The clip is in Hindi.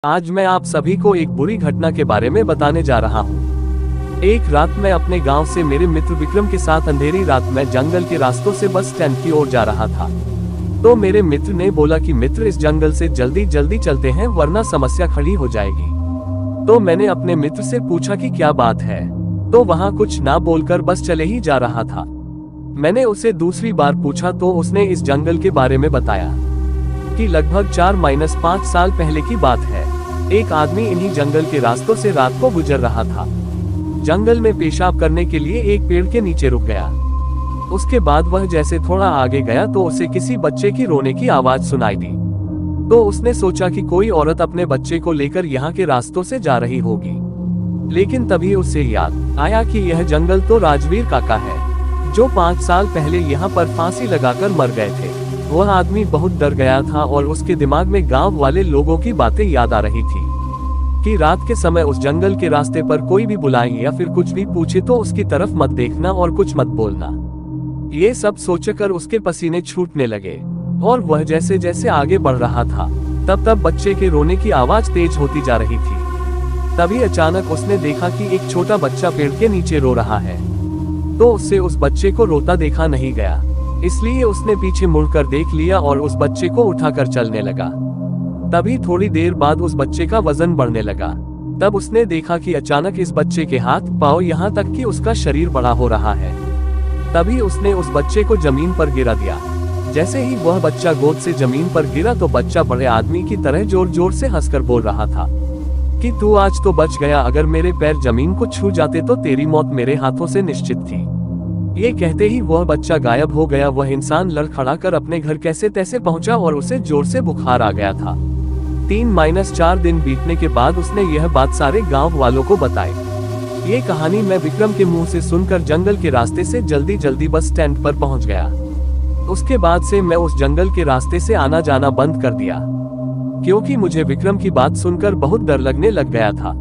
आज मैं आप सभी को एक बुरी घटना के बारे में बताने जा रहा हूँ। एक रात मैं अपने गांव से मेरे मित्र विक्रम के साथ अंधेरी रात में जंगल के रास्तों से बस स्टैंड की ओर जा रहा था। तो मेरे मित्र ने बोला कि मित्र इस जंगल से जल्दी जल्दी चलते हैं वरना समस्या खड़ी हो जाएगी। तो मैंने अपने मित्र से पूछा कि क्या बात है, तो वहाँ कुछ ना बोलकर बस चले ही जा रहा था। मैंने उसे दूसरी बार पूछा तो उसने इस जंगल के बारे में बताया कि लगभग 4-5 साल पहले की बात है। एक आदमी इन्हीं जंगल के रास्तों से रात को गुजर रहा था। जंगल में पेशाब करने के लिए एक पेड़ के नीचे रुक गया। उसके बाद वह जैसे थोड़ा आगे गया तो उसे किसी बच्चे की रोने की आवाज सुनाई दी। तो उसने सोचा कि कोई औरत अपने बच्चे को लेकर यहाँ के रास्तों से जा रही होगी। लेकिन तभी उसे याद आया कि यह जंगल तो राजवीर काका है, जो 5 साल पहले यहाँ पर फांसी लगाकर मर गए थे। वह आदमी बहुत डर गया था और उसके दिमाग में गांव वाले लोगों की बातें याद आ रही थी कि रात के समय उस जंगल के रास्ते पर कोई भी बुलाए या फिर कुछ भी पूछे तो उसकी तरफ मत देखना और कुछ मत बोलना। ये सब सोचकर उसके पसीने छूटने लगे और वह जैसे जैसे आगे बढ़ रहा था तब बच्चे के रोने की आवाज तेज होती जा रही थी। तभी अचानक उसने देखा कि एक छोटा बच्चा पेड़ के नीचे रो रहा है। तो उससे उस बच्चे को रोता देखा नहीं गया, इसलिए उसने पीछे मुड़कर देख लिया और उस बच्चे को उठाकर चलने लगा। तभी थोड़ी देर बाद उस बच्चे का वजन बढ़ने लगा। तब उसने देखा कि अचानक इस बच्चे के हाथ पांव यहाँ तक कि उसका शरीर बड़ा हो रहा है। तभी उसने उस बच्चे को जमीन पर गिरा दिया। जैसे ही वह बच्चा गोद से जमीन पर गिरा तो बच्चा बड़े आदमी की तरह जोर जोर से हंसकर बोल रहा था कि तू आज तो बच गया, अगर मेरे पैर जमीन को छू जाते तो तेरी मौत मेरे हाथों से निश्चित थी। ये कहते ही वह बच्चा गायब हो गया। वह इंसान लड़खड़ाकर अपने घर कैसे तैसे पहुंचा और उसे जोर से बुखार आ गया था। 3-4 दिन बीतने के बाद उसने यह बात सारे गांव वालों को बताई। ये कहानी मैं विक्रम के मुंह से सुनकर जंगल के रास्ते से जल्दी जल्दी बस स्टैंड पर पहुंच गया। उसके बाद से मैं उस जंगल के रास्ते से आना जाना बंद कर दिया, क्योंकि मुझे विक्रम की बात सुनकर बहुत डर लगने लग गया था।